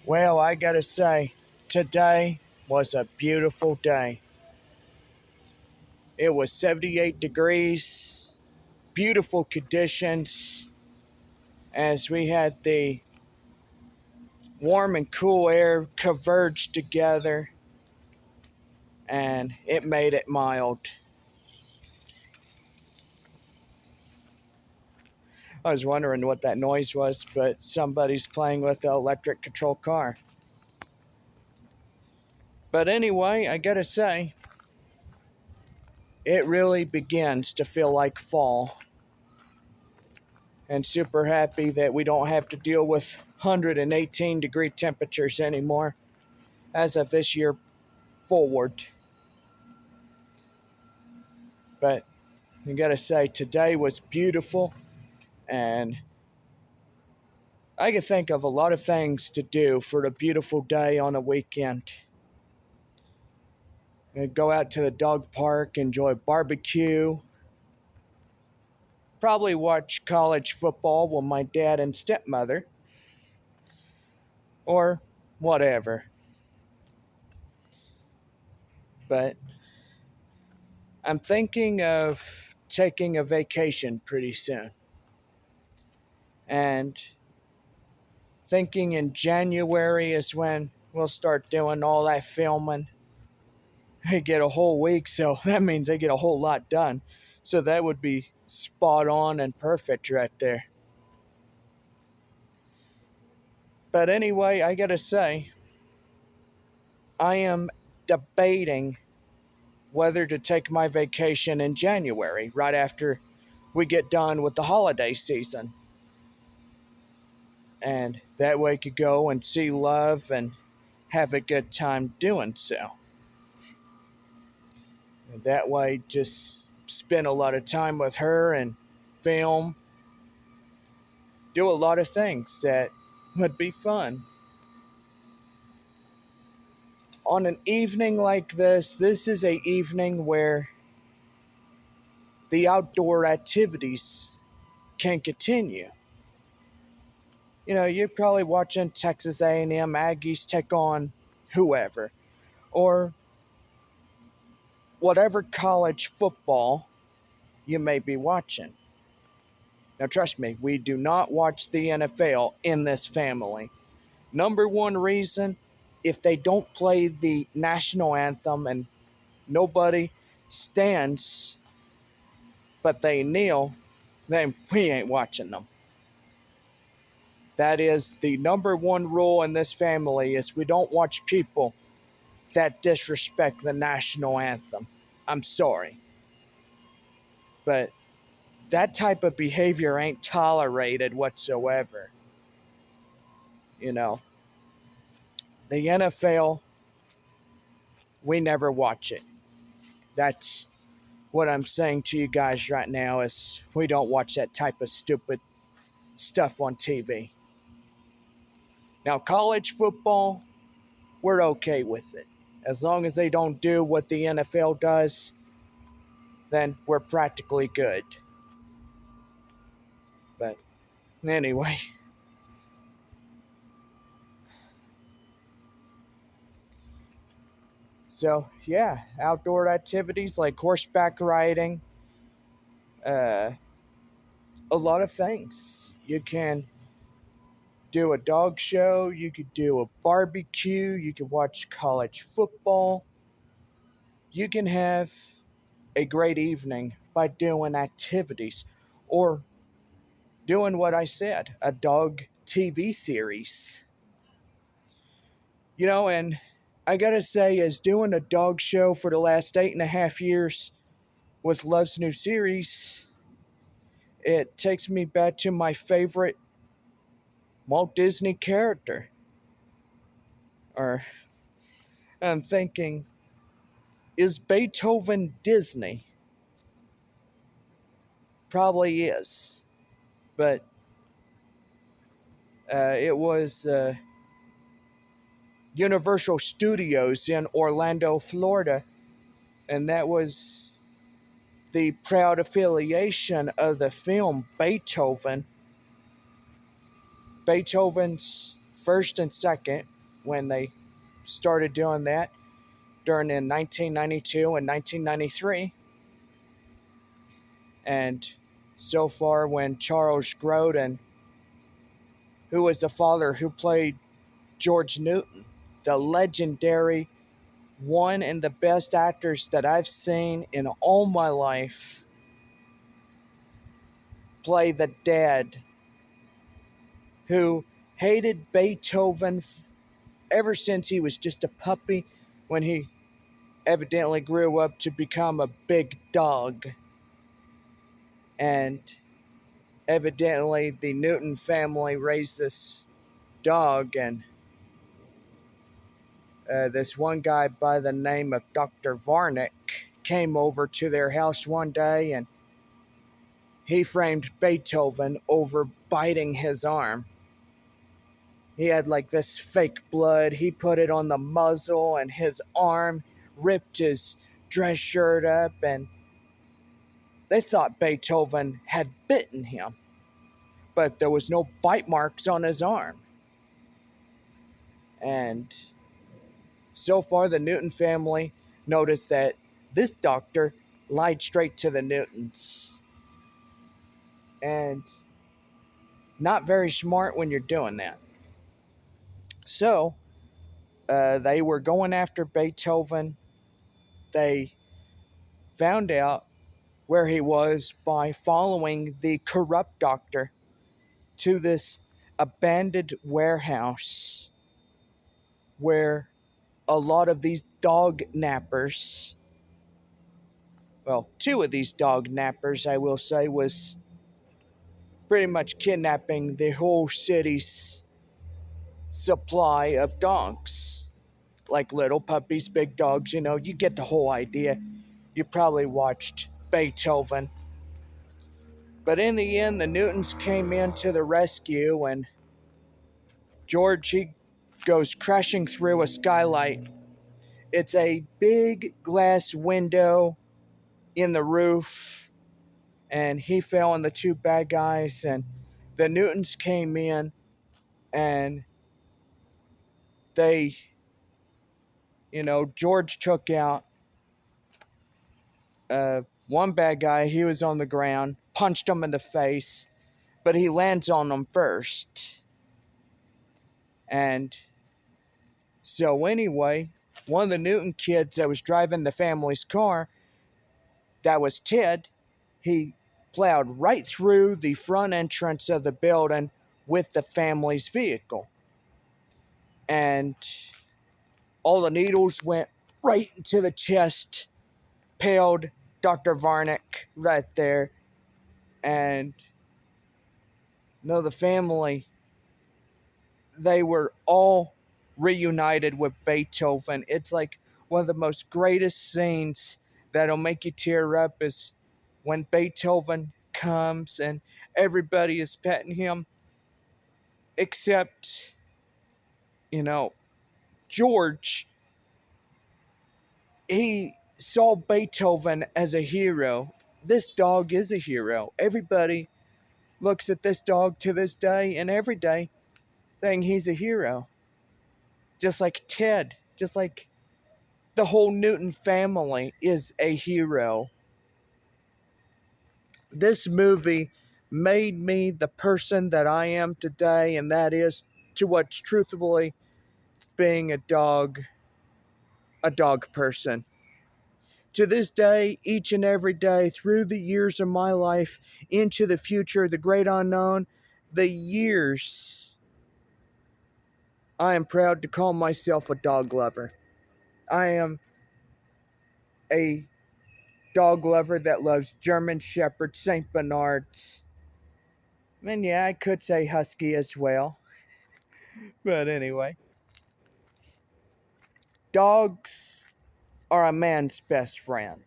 Well, I gotta say, today was a beautiful day. It was 78 degrees, beautiful conditions as we had the warm and cool air converge together, and it made it mild. I was wondering what that noise was, but somebody's playing with the electric control car. But anyway, I gotta say, it really begins to feel like fall. And super happy that we don't have to deal with 118-degree temperatures anymore as of this year forward. But I gotta say, today was beautiful, and I can think of a lot of things to do for a beautiful day on a weekend. Go out to the dog park, enjoy barbecue, probably watch college football with my dad and stepmother, or whatever. But I'm thinking of taking a vacation pretty soon. And thinking in January is when we'll start doing all that filming. I get a whole week, so that means I get a whole lot done. So that would be spot on and perfect right there. But anyway, I gotta say, I am debating whether to take my vacation in January, right after we get done with the holiday season. And that way I could go and see love and have a good time doing so. And that way, just spend a lot of time with her and film, do a lot of things that would be fun. On an evening like this is a evening where the outdoor activities can continue. You know, you're probably watching Texas A&M Aggies take on whoever, or whatever college football you may be watching. Now, trust me, we do not watch the NFL in this family. Number one reason, if they don't play the national anthem and nobody stands but they kneel, then we ain't watching them. That is the number one rule in this family, is we don't watch people that disrespect the national anthem. I'm sorry. But that type of behavior ain't tolerated whatsoever. You know, the NFL, we never watch it. That's what I'm saying to you guys right now, is we don't watch that type of stupid stuff on TV. Now, college football, we're okay with it. As long as they don't do what the NFL does, then we're practically good. But anyway, so yeah, outdoor activities like horseback riding, uh, a lot of things. You can do a dog show, you could do a barbecue, you could watch college football. You can have a great evening by doing activities or doing what I said, a dog TV series. You know, and I gotta say, as doing a dog show for the last 8.5 years with Love's new series, it takes me back to my favorite Walt Disney character. Or I'm thinking, is Beethoven Disney? Probably is. But it was Universal Studios in Orlando, Florida, and that was the proud affiliation of the film Beethoven. Beethoven's first and second when they started doing that during in 1992 and 1993. And so far, when Charles Grodin, who was the father who played George Newton, the legendary one and the best actors that I've seen in all my life, play the dad who hated Beethoven ever since he was just a puppy, when he evidently grew up to become a big dog. And evidently the Newton family raised this dog, and this one guy by the name of Dr. Varnick came over to their house one day, and he framed Beethoven over biting his arm. He had like this fake blood. He put it on the muzzle and his arm, ripped his dress shirt up, and they thought Beethoven had bitten him, but there was no bite marks on his arm. And so far, the Newton family noticed that this doctor lied straight to the Newtons. And not very smart when you're doing that. So, they were going after Beethoven. They found out where he was by following the corrupt doctor to this abandoned warehouse where a lot of these dog nappers, well, two of these dog nappers, I will say, was pretty much kidnapping the whole city's supply of dogs. Like little puppies, big dogs, you get the whole idea. You probably watched Beethoven. But in the end, the Newtons came in to the rescue, and George, he goes crashing through a skylight. It's a big glass window in the roof, and he fell on the two bad guys, and the Newtons came in, and they, George took out one bad guy. He was on the ground, punched him in the face, but he lands on him first. And so anyway, one of the Newton kids that was driving the family's car, that was Ted, he plowed right through the front entrance of the building with the family's vehicle. And all the needles went right into the chest, paled Dr. Varnick right there. And the family, they were all reunited with Beethoven. It's like one of the most greatest scenes that'll make you tear up is when Beethoven comes and everybody is petting him, except, George. He saw Beethoven as a hero. This dog is a hero. Everybody looks at this dog to this day and every day saying he's a hero. Just like Ted, just like the whole Newton family is a hero. This movie made me the person that I am today, and that is towards truthfully being a dog person. To this day, each and every day, through the years of my life, into the future, the great unknown, the years, I am proud to call myself a dog lover. I am a dog lover that loves German Shepherd, St. Bernards. And yeah, I could say Husky as well. But anyway, dogs are a man's best friend.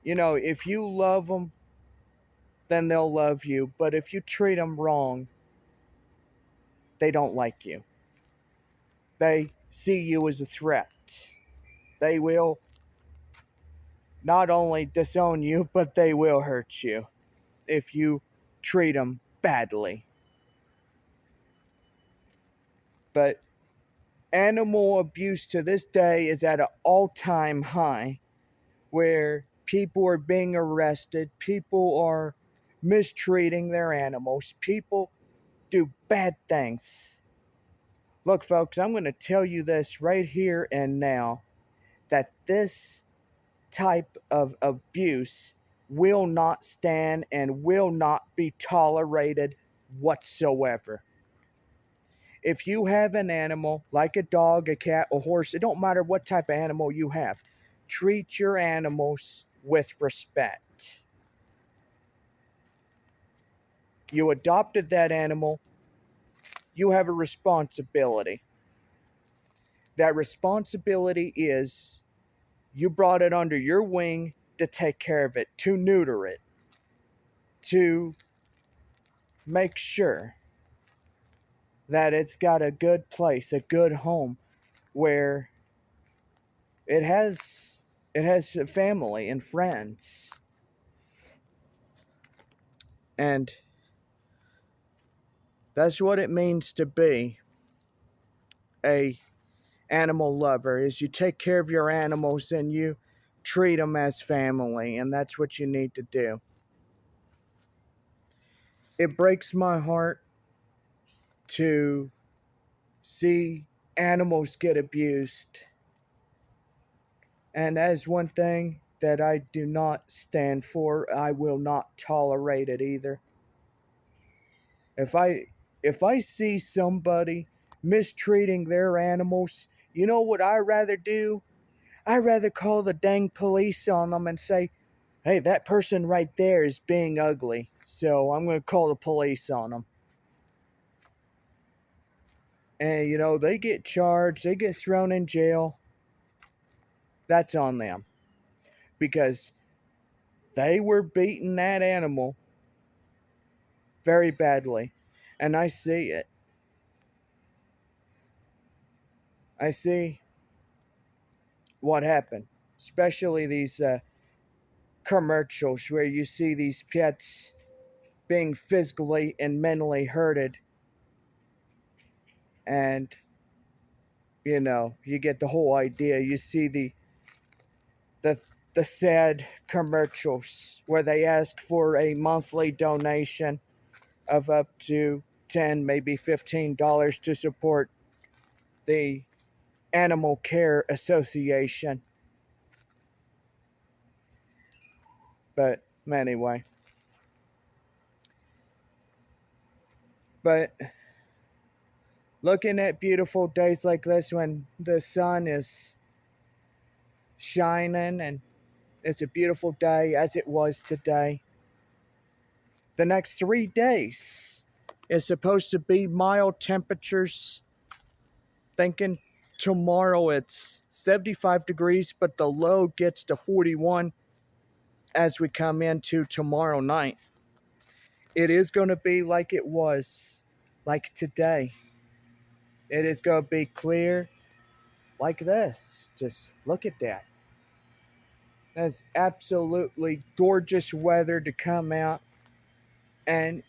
If you love them, then they'll love you. But if you treat them wrong, they don't like you. They see you as a threat. They will not only disown you, but they will hurt you if you treat them badly. But animal abuse to this day is at an all-time high, where people are being arrested, people are mistreating their animals, people do bad things. Look, folks, I'm going to tell you this right here and now, that this type of abuse will not stand and will not be tolerated whatsoever. If you have an animal like a dog, a cat, a horse, it don't matter what type of animal you have, treat your animals with respect. You adopted that animal, you have a responsibility. That responsibility is you brought it under your wing to take care of it, to neuter it, to make sure that it's got a good place, a good home where it has a family and friends. And that's what it means to be a animal lover, is you take care of your animals and you treat them as family, and that's what you need to do. It breaks my heart to see animals get abused. And as one thing that I do not stand for, I will not tolerate it either. If I see somebody mistreating their animals, you know what I rather do? I rather call the dang police on them and say, "Hey, that person right there is being ugly, so I'm going to call the police on them." And they get charged, they get thrown in jail. That's on them, because they were beating that animal very badly, and I see it. I see what happened, especially these commercials where you see these pets being physically and mentally hurted, and you get the whole idea. You see the the sad commercials where they ask for a monthly donation of up to 10, maybe $15 to support the Animal Care Association. But anyway, but looking at beautiful days like this when the sun is shining and it's a beautiful day as it was today, the next 3 days is supposed to be mild temperatures. Thinking tomorrow it's 75 degrees, but the low gets to 41 as we come into tomorrow night. It is going to be like it was, like today. It is going to be clear like this. Just look at that. That's absolutely gorgeous weather to come out. And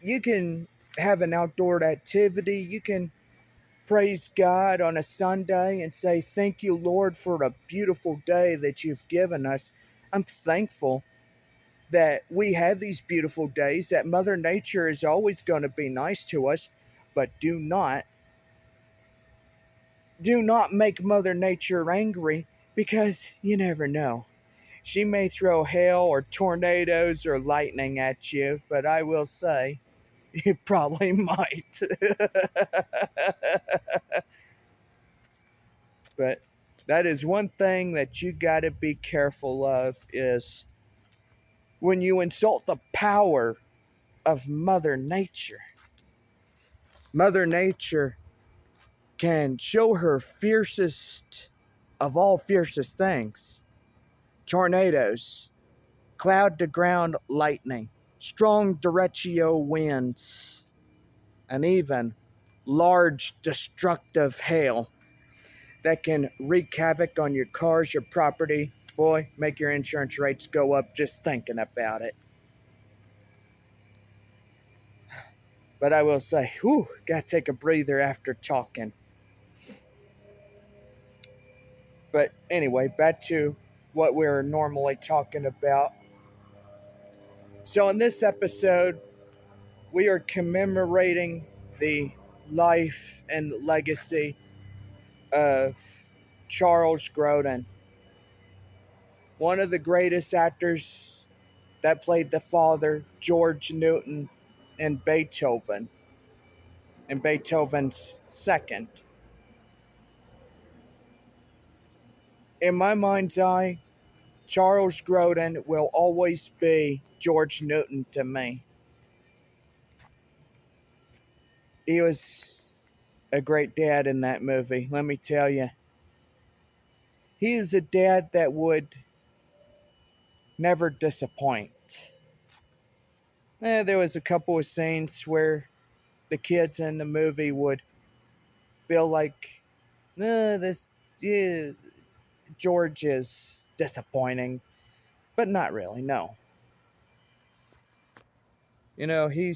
you can have an outdoor activity. You can praise God on a Sunday and say, "Thank you, Lord, for a beautiful day that you've given us." I'm thankful that we have these beautiful days, that Mother Nature is always going to be nice to us, but do not make Mother Nature angry, because you never know. She may throw hail or tornadoes or lightning at you, but I will say, you probably might. But that is one thing that you got to be careful of, is when you insult the power of Mother Nature. Mother Nature can show her fiercest of all fiercest things: tornadoes, cloud to ground lightning, strong derecho winds, and even large destructive hail that can wreak havoc on your cars, your property. Boy, make your insurance rates go up just thinking about it. But I will say, whew, gotta take a breather after talking. But anyway, back to what we're normally talking about. So, in this episode, we are commemorating the life and legacy of Charles Grodin, one of the greatest actors that played the father, George Newton, in Beethoven, in Beethoven's second. In my mind's eye, Charles Grodin will always be George Newton to me. He was a great dad in that movie, let me tell you. He is a dad that would never disappoint. There was a couple of scenes where the kids in the movie would feel like, this yeah, George is disappointing, but not really. No, he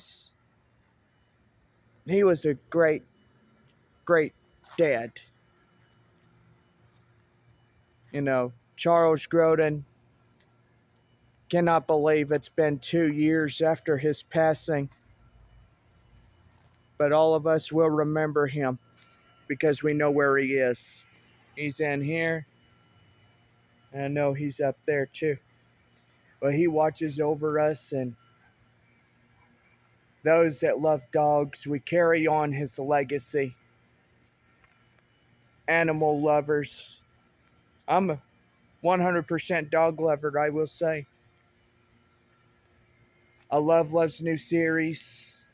was a great dad. Charles Grodin, cannot believe it's been 2 years after his passing, but all of us will remember him because we know where he is. He's in here, and I know he's up there too. But he watches over us, and those that love dogs, we carry on his legacy. Animal lovers. I'm a 100% dog lover, I will say. I love Love's new series.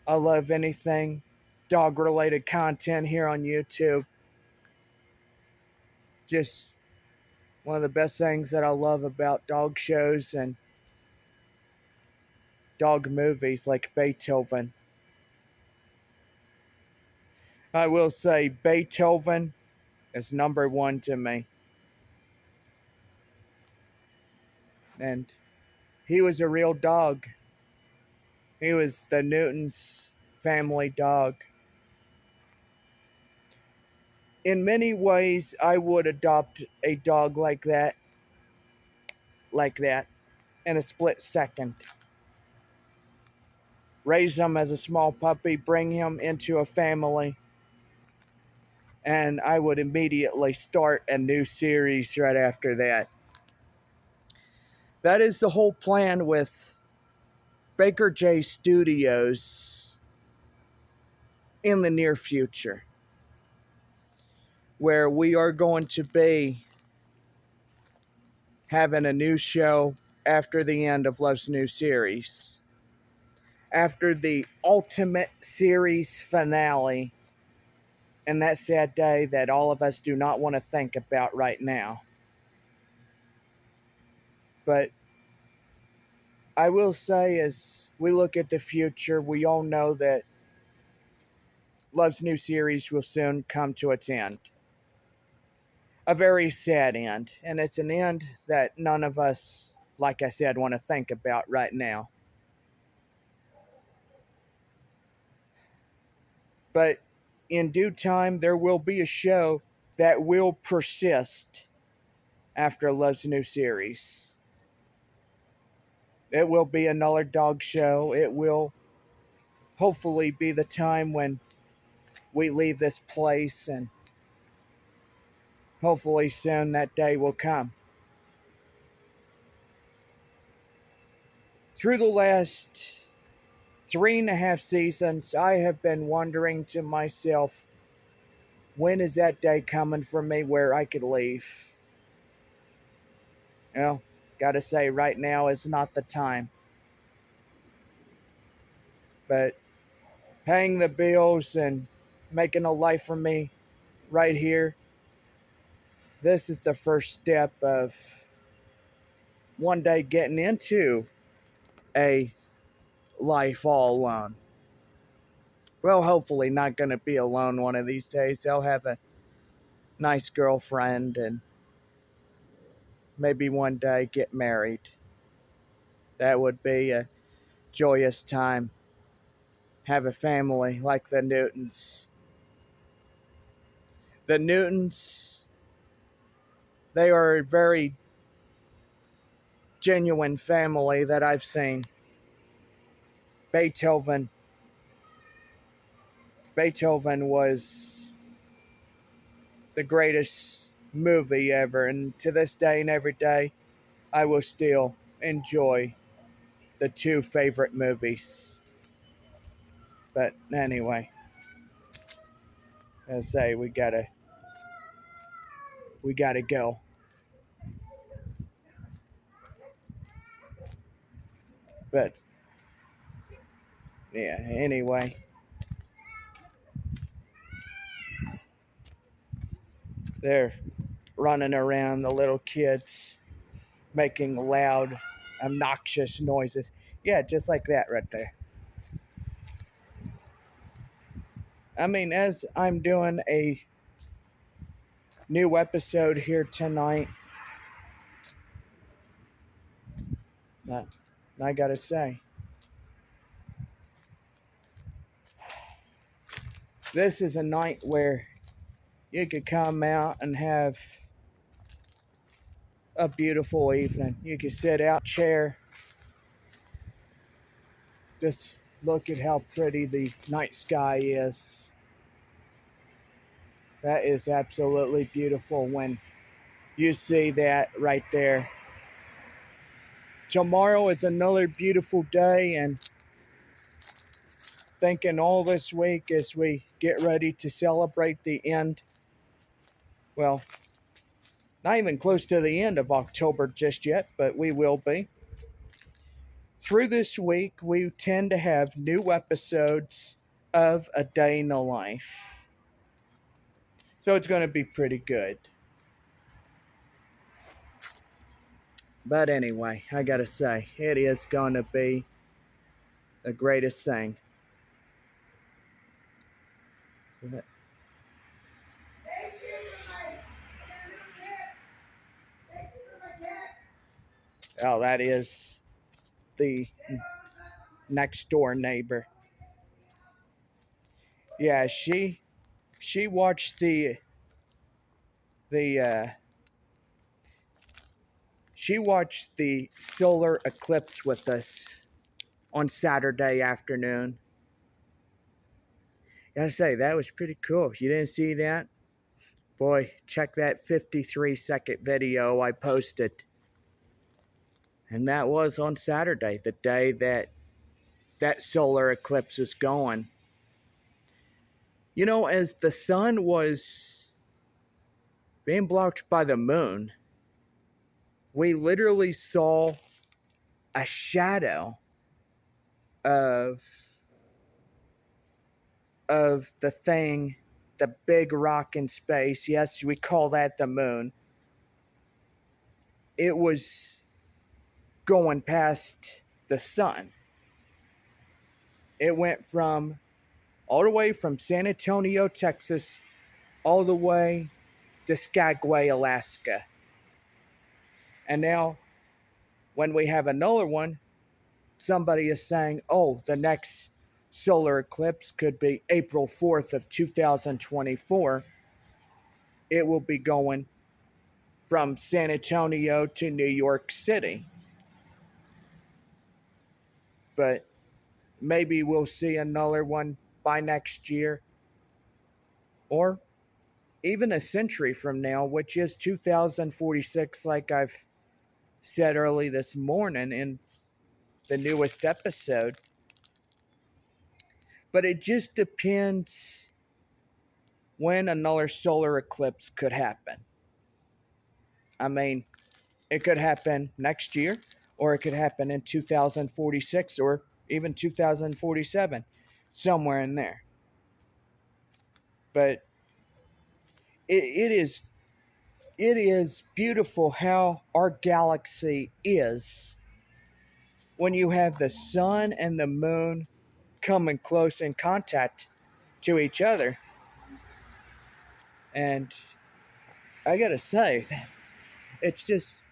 I love anything dog related content here on YouTube. Just one of the best things that I love about dog shows and dog movies like Beethoven. I will say Beethoven is number one to me. And he was a real dog. He was the Newton's family dog. In many ways, I would adopt a dog like that, in a split second. Raise him as a small puppy, bring him into a family, and I would immediately start a new series right after that. That is the whole plan with Baker J Studios in the near future, where we are going to be having a new show after the end of Love's new series. After the ultimate series finale, and that sad day that all of us do not want to think about right now. But I will say, as we look at the future, we all know that Love's new series will soon come to its end. A very sad end, and it's an end that none of us, like I said, want to think about right now. But in due time, there will be a show that will persist after Love's new series. It will be another dog show. It will hopefully be the time when we leave this place, and hopefully soon that day will come. Through the last 3.5 seasons, I have been wondering to myself, when is that day coming for me where I could leave? Gotta say, right now is not the time. But paying the bills and making a life for me right here, this is the first step of one day getting into a life all alone. Well, hopefully not going to be alone one of these days. I'll have a nice girlfriend and maybe one day get married. That would be a joyous time. have a family like the Newtons. The Newtons, they are a very genuine family that I've seen. Beethoven. Beethoven was the greatest movie ever, and to this day and every day, I will still enjoy the two favorite movies. But anyway, I say we gotta go. But yeah, anyway, they're running around, the little kids making loud, obnoxious noises. Yeah, just like that right there. I mean, as I'm doing a new episode here tonight, uh, I gotta say, this is a night where you could come out and have a beautiful evening. You could sit out chair, just look at how pretty the night sky is. That is absolutely beautiful when you see that right there. Tomorrow is another beautiful day, and thinking all this week as we get ready to celebrate the end, well, not even close to the end of October just yet, but we will be. Through this week, we tend to have new episodes of A Day in the Life. So it's going to be pretty good. But anyway, I gotta say, it is going to be the greatest thing. Oh, that is the next door neighbor. Yeah, she watched the she watched the solar eclipse with us on Saturday afternoon. I say that was pretty cool. You didn't see that? Boy, check that 53-second video I posted. And that was on Saturday, the day that solar eclipse is going. You know, as the sun was being blocked by the moon, we literally saw a shadow of the thing, the big rock in space. Yes, we call that the moon. It was going past the sun. It went from all the way from San Antonio, Texas, all the way to Skagway, Alaska. And now, when we have another one, somebody is saying, oh, the next solar eclipse could be April 4th of 2024. It will be going from San Antonio to New York City. But maybe we'll see another one by next year, or even a century from now, which is 2046, like I've said early this morning in the newest episode. But it just depends when another solar eclipse could happen. I mean, it could happen next year, or it could happen in 2046, or even 2047, somewhere in there. But it is beautiful how our galaxy is when you have the sun and the moon coming close in contact to each other. And I gotta say, it's just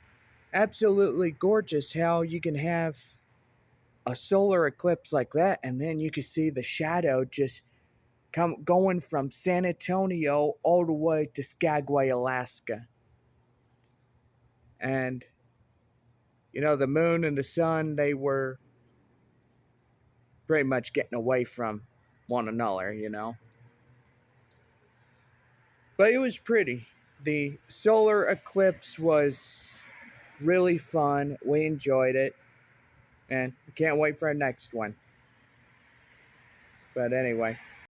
absolutely gorgeous how you can have a solar eclipse like that, and then you could see the shadow just going from San Antonio all the way to Skagway, Alaska. And the moon and the sun, they were pretty much getting away from one another. But it was pretty. The solar eclipse was really fun. We enjoyed it. And we can't wait for our next one. But anyway.